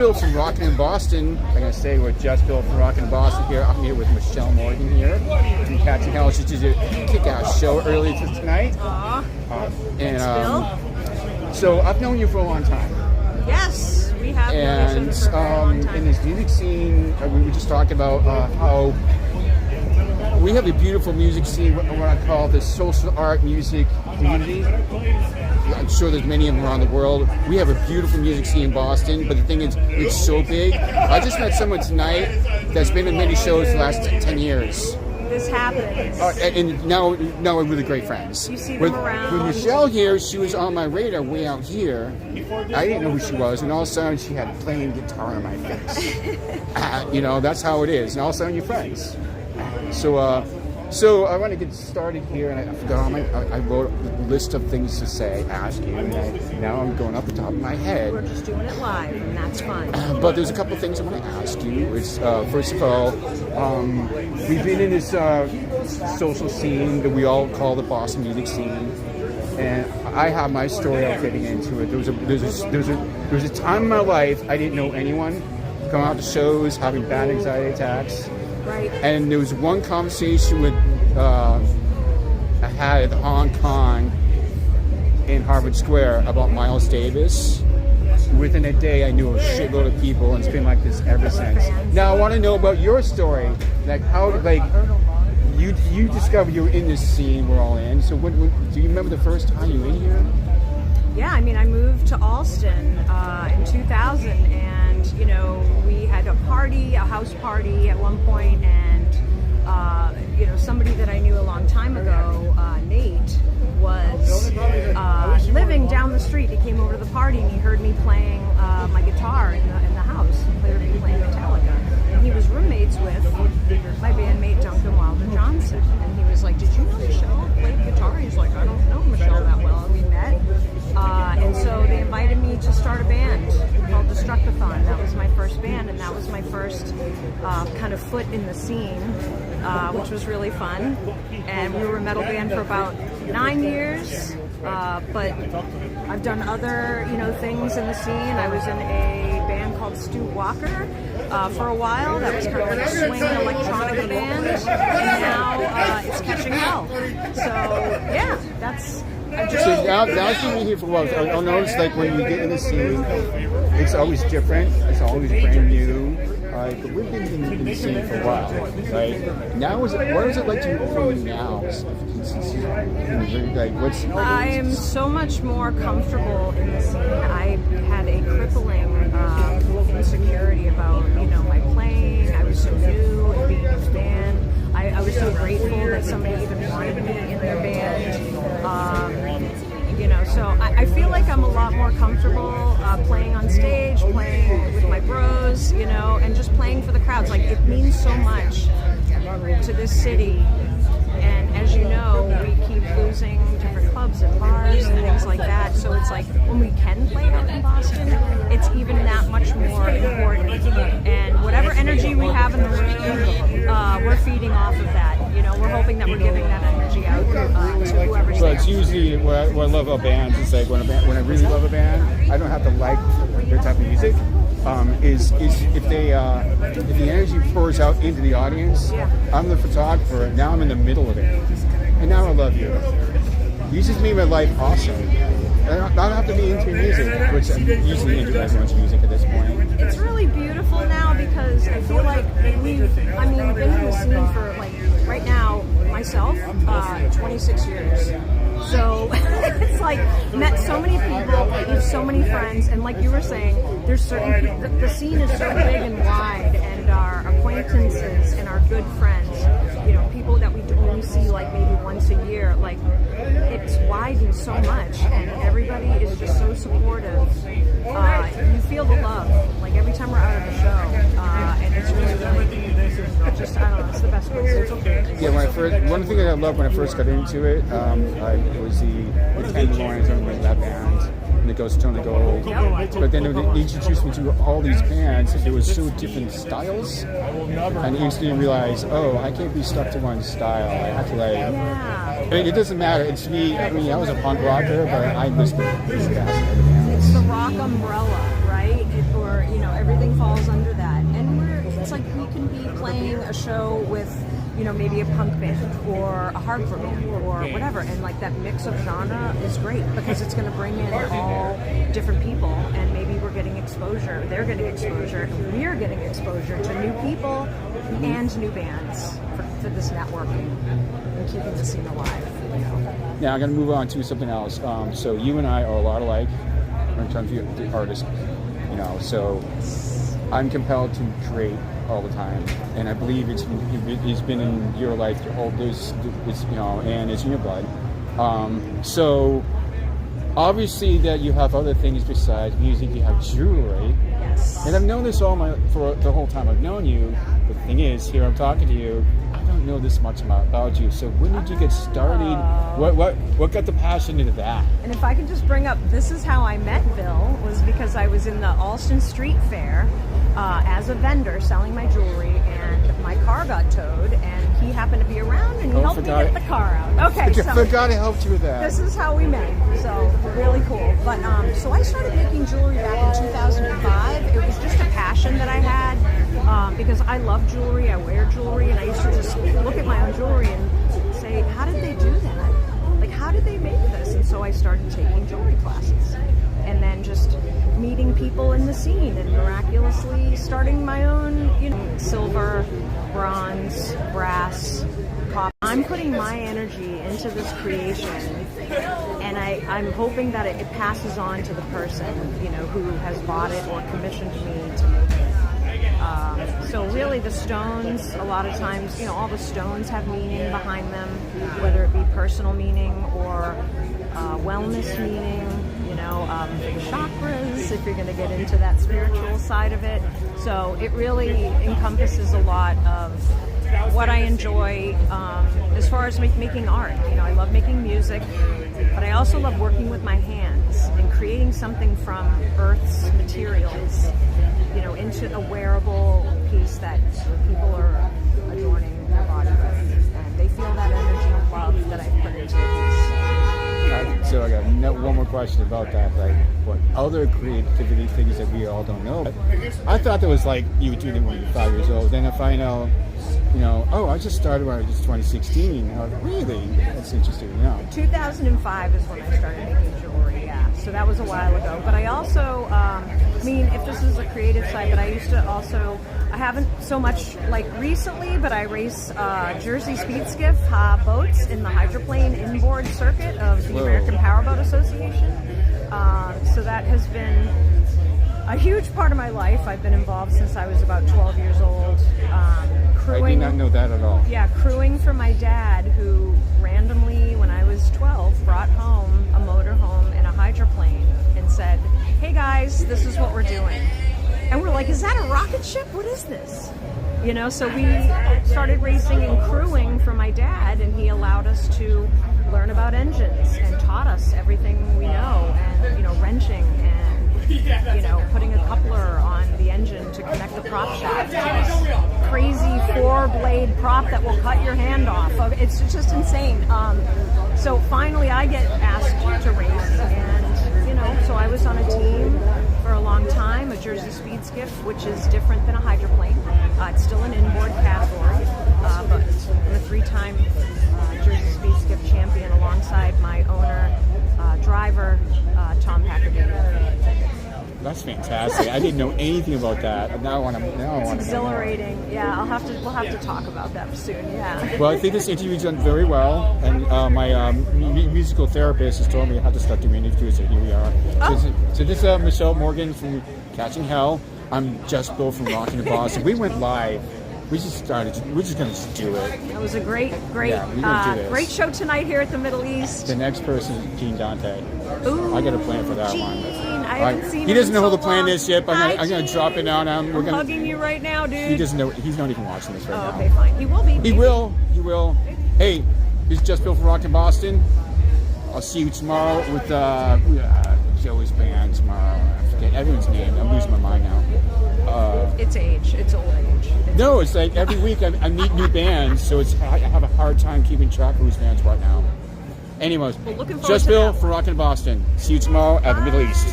Bill from Rockin' in Boston. I'm going to stay with Just Bill from Rockin' in Boston here. I'm here with Michelle Morgan here from Catching Hell. She did a kick-ass show earlier tonight. So I've known you for a long time. Yes, we have known each other for a very long time. In this music scene, we were just talking about how we have a beautiful music scene, what I call the social art music community. I'm sure there's many of them around the world. We have a beautiful music scene in Boston, but the thing is, it's so big. I just met someone tonight that's been in many shows the last 10 years. This happens. And now we're really great friends. You see them around. With Michelle here, she was on my radar way out here. I didn't know who she was, and all of a sudden she had playing guitar in my face. That's how it is. And all of a sudden you're friends. So I want to get started here, and I forgot I wrote a list of things to say, ask you, and now I'm going up the top of my head. We're just doing it live, and that's fine. But there's a couple of things I want to ask you. It's, first of all, we've been in this social scene that we all call the Boston music scene, and I have my story of getting into it. There was a time in my life I didn't know anyone, going out to shows, having bad anxiety attacks. Right. And there was one conversation I had at Hong Kong in Harvard Square about Miles Davis. Within a day, I knew a shitload of people, and it's been like this ever since. Now, I want to know about your story. Like, how, you discovered you were in this scene we're all in. So, do you remember the first time you were in here? Yeah, I moved to Alston in 2000, and we had a house party at one point, and somebody that I knew a long time ago, Nate, was living down the street. He came over to the party, and he heard me playing my guitar in the house. He heard me playing Metallica, and he was roommates with my bandmate Duncan Wilder Johnson, and he was like, "Did you know Michelle played guitar?" He's like, "I don't know Michelle that well," and we met. And so they invited me to start a band called Destructathon. That was my first band, and that was my first kind of foot in the scene, which was really fun. And we were a metal band for about 9 years, but I've done other, things in the scene. I was in a band called Stu Walker for a while. That was kind of like a swing electronica band, and now it's Catching Hell. So yeah, that's. So now you've been here for a while. I'll notice, when you get in the scene, it's always different. It's always brand new. But we've been in the scene for a while, right? Now, what is it like to be for you now? I am so much more comfortable in the scene. I had a crippling insecurity about, my playing. I was so new and being in the band. I was so grateful that somebody even wanted me in their band. So I feel like I'm a lot more comfortable playing on stage, playing with my bros, and just playing for the crowds. It means so much to this city. And as you know, we keep losing different clubs and bars and things like that. So it's like when we can play out in Boston, it's even that much more important. And whatever energy we have in the room, we're feeding off of that. We're hoping that we're giving that energy out to whoever's So there. it's usually what I love about bands is when I really love a band, I don't have to like their type of music. Is if the energy pours out into the audience. I'm the photographer. Now I'm in the middle of it, and now I love you. You just made my life awesome. I don't have to be into music, which I'm usually into everyone's music at this point. It's really beautiful now because I feel like we've been in the scene for right now myself 26 years. So it's met so many people, with so many friends, and like you were saying, there's certain the scene is so big and wide, and our acquaintances and our good friends, people that we only see maybe once a year, it's widened so much, and everybody is just so supportive. You feel the love, every time we're out at the show, and it's really just, I don't know, it's the best place. Yeah, one thing that I loved when I first got into it, it was the Tenderloins, I remember that band, and the Ghost Tone of Gold. But then they introduced me to all these bands, and there was so different styles, and instantly realized, I can't be stuck to one style. I have to it doesn't matter. It's me. I was a punk rocker, but I listened to this cast and everything else. It's the rock umbrella, right? Or everything falls under that. And it's like we can be playing a show with, you know, maybe a punk band or a hardcore band or whatever, and like that mix of genre is great because it's going to bring in all different people, and maybe we're getting exposure, they're getting exposure, and we're getting exposure to new people and new bands for this networking and keeping the scene alive. You know? Now I'm going to move on to something else. So you and I are a lot alike in terms of the artist, you know. So I'm compelled to create all the time, and I believe it's been in your life all this, you know, and it's in your blood. So obviously that you have other things besides music. You have jewelry. Yes. And I've known this for the whole time I've known you. But the thing is, here I'm talking to you, I don't know this much about you. So when did you get started? What got the passion into that? And if I can just bring up, this is how I met Bill, was because I was in the Alston Street Fair as a vendor selling my jewelry, and my car got towed, and he happened to be around, and he helped me get the car out. Okay, so forgot to help you with that. This is how we met. So really cool. But so I started making jewelry back in 2005. It was just a passion that I had because I love jewelry. I wear jewelry, and I used to just look at my own jewelry and say, how did they do that? Like, how did they make this? And so I started taking jewelry classes, and then just meeting people in the scene, and miraculously starting my own, you know, silver, bronze, brass, copper. I'm putting my energy into this creation, and I'm hoping that it passes on to the person, you know, who has bought it or commissioned me to make it. So really the stones, a lot of times, you know, all the stones have meaning behind them, whether it be personal meaning or wellness meaning, you know, for the chakras, if you're going to get into that spiritual side of it. So it really encompasses a lot of what I enjoy as far as making art. You know, I love making music, but I also love working with my hands and creating something from Earth's materials, you know, into a wearable piece that people are adorning their body with, and they feel that energy and love that I put into it. So I got one more question about that. Like, what other creativity things that we all don't know? I thought that was like you were doing it when you were 5 years old. Then I find out, you know, oh, I just started when I was 2016. I was like, really? That's interesting. You know, 2005 is when I started making jewelry. Yeah, so that was a while ago. But I also, I mean, if this is a creative side, but I used to also. I haven't so much like recently, but I race Jersey Speed Skiff boats in the hydroplane inboard circuit of the American Powerboat Association. So that has been a huge part of my life. I've been involved since I was about 12 years old. Crewing, I did not know that at all. Yeah, crewing for my dad, who randomly, when I was 12, brought home a motorhome and a hydroplane and said, "Hey guys, this is what we're doing." And we're like, is that a rocket ship? What is this? You know, so we started racing and crewing for my dad, and he allowed us to learn about engines and taught us everything we know, and, you know, wrenching and, you know, putting a coupler on the engine to connect the prop shaft. Crazy 4-blade prop that will cut your hand off. It's just insane. So finally I get asked to race, and, you know, so I was on a team for a long time, a Jersey Speed Skiff, which is different than a hydroplane. It's still an inboard category, but I'm a 3-time Jersey Speed Skiff champion alongside my owner, driver, Tom Packardini. That's fantastic. I didn't know anything about that. Now I want to. It's exhilarating. Yeah, we'll have to talk about that soon. Yeah. Well, I think this interview's done very well, and my musical therapist has told me I have to start doing interviews, so here we are. Oh. So this is Michelle Morgan from Catching Hell. I'm Just Bill from Rockin' to Boston. We went live. We're just going to do it. It was a great great show tonight here at the Middle East. The next person is Gene Dante. Ooh, I got a plan for that Gene, one. I haven't seen he doesn't know him who so the plan long. is yet, but I'm going to drop it on him. I'm hugging you right now, dude. He doesn't know. He's not even watching this right now. Okay, fine. He will be. He will. He will. Hey, this is Just Bill from Rockin' Boston. I'll see you tomorrow with Joey's band tomorrow. I forget everyone's name. I'm losing my mind now. It's age. It's old age. No, it's like every week I meet new bands, so I have a hard time keeping track of whose bands right now. Anyways, Well, looking forward Just to Bill that from Rockin' Boston. See you tomorrow at the Middle East.